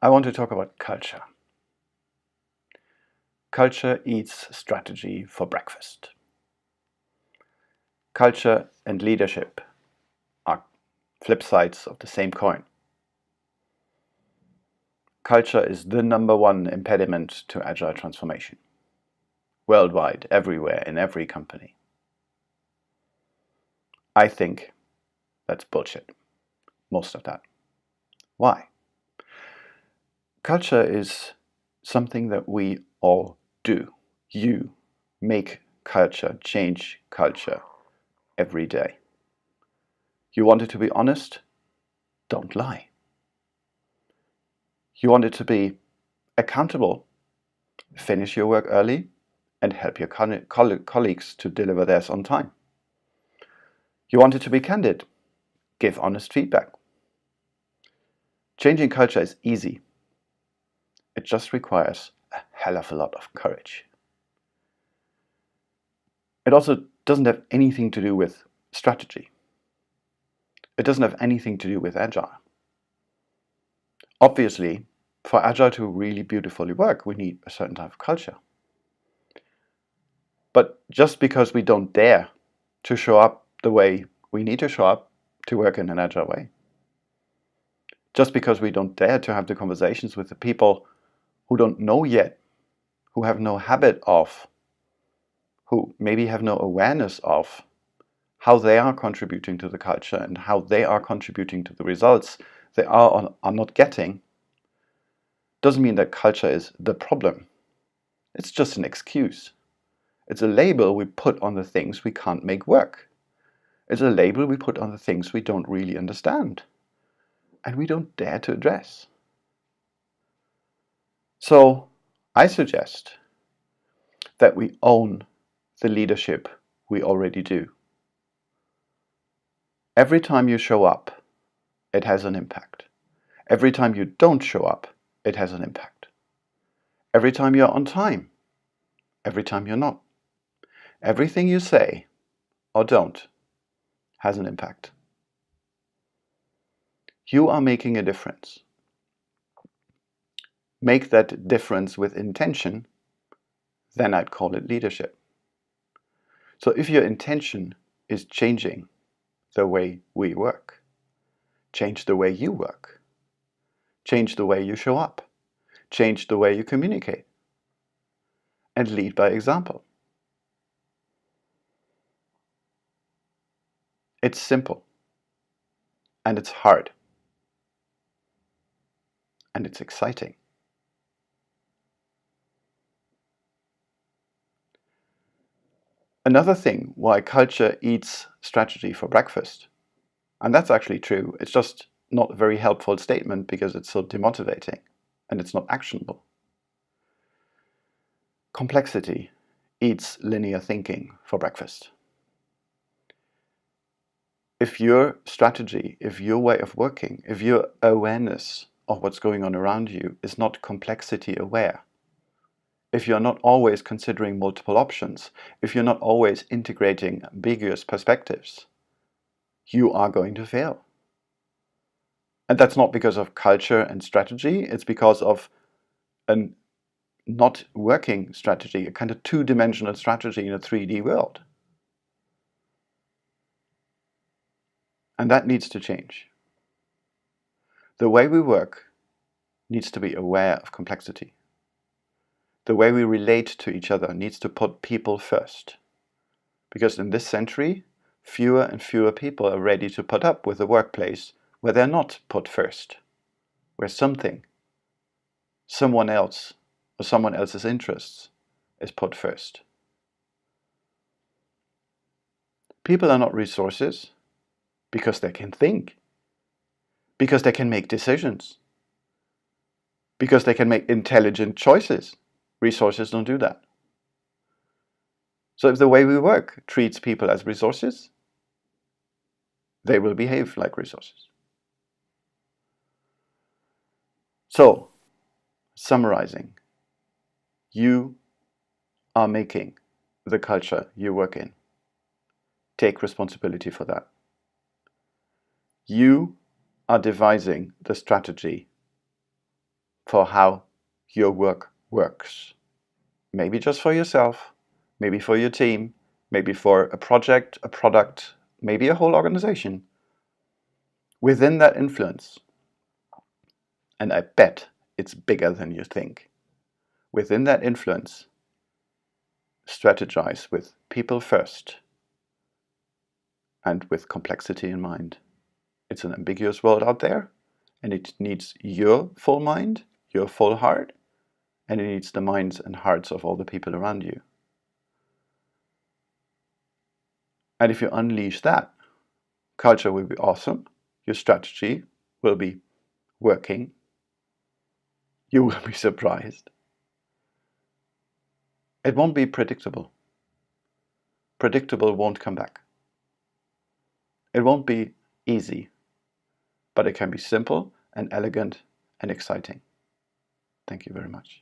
I want to talk about culture. Culture eats strategy for breakfast. Culture and leadership are flip sides of the same coin. Culture is the number one impediment to agile transformation. Worldwide, everywhere, in every company. I think that's bullshit. Most of that. Why? Culture is something that we all do. You make culture, change culture every day. You want it to be honest? Don't lie. You want it to be accountable? Finish your work early and help your colleagues to deliver theirs on time. You want it to be candid? Give honest feedback. Changing culture is easy. It just requires a hell of a lot of courage. It also doesn't have anything to do with strategy. It doesn't have anything to do with agile. Obviously, for agile to really beautifully work, we need a certain type of culture. But just because we don't dare to show up the way we need to show up to work in an agile way, just because we don't dare to have the conversations with the people who don't know yet, who have no habit of, who maybe have no awareness of how they are contributing to the culture and how they are contributing to the results they are not getting, doesn't mean that culture is the problem. It's just an excuse. It's a label we put on the things we can't make work. It's a label we put on the things we don't really understand and we don't dare to address. So I suggest that we own the leadership we already do. Every time you show up, it has an impact. Every time you don't show up, it has an impact. Every time you're on time, every time you're not. Everything you say or don't has an impact. You are making a difference. Make that difference with intention, then I'd call it leadership. So if your intention is changing the way we work, change the way you work, change the way you show up, change the way you communicate, and lead by example. It's simple, and it's hard, and it's exciting. Another thing why culture eats strategy for breakfast, and that's actually true, it's just not a very helpful statement because it's so demotivating and it's not actionable. Complexity eats linear thinking for breakfast. If your strategy, if your way of working, if your awareness of what's going on around you is not complexity aware, if you're not always considering multiple options, if you're not always integrating ambiguous perspectives, you are going to fail. And that's not because of culture and strategy, it's because of a not working strategy, a kind of two-dimensional strategy in a 3D world. And that needs to change. The way we work needs to be aware of complexity. The way we relate to each other needs to put people first. Because in this century, fewer and fewer people are ready to put up with a workplace where they're not put first, where someone else, or someone else's interests is put first. People are not resources because they can think, because they can make decisions, because they can make intelligent choices. Resources don't do that. So if the way we work treats people as resources, they will behave like resources. So, summarizing, you are making the culture you work in. Take responsibility for that. You are devising the strategy for how your work works. Maybe just for yourself, maybe for your team, maybe for a project, a product, maybe a whole organization. Within that influence, and I bet it's bigger than you think, within that influence, strategize with people first and with complexity in mind. It's an ambiguous world out there, and it needs your full mind, your full heart, and it needs the minds and hearts of all the people around you. And if you unleash that, culture will be awesome, your strategy will be working, you will be surprised. It won't be predictable. Predictable won't come back. It won't be easy, but it can be simple and elegant and exciting. Thank you very much.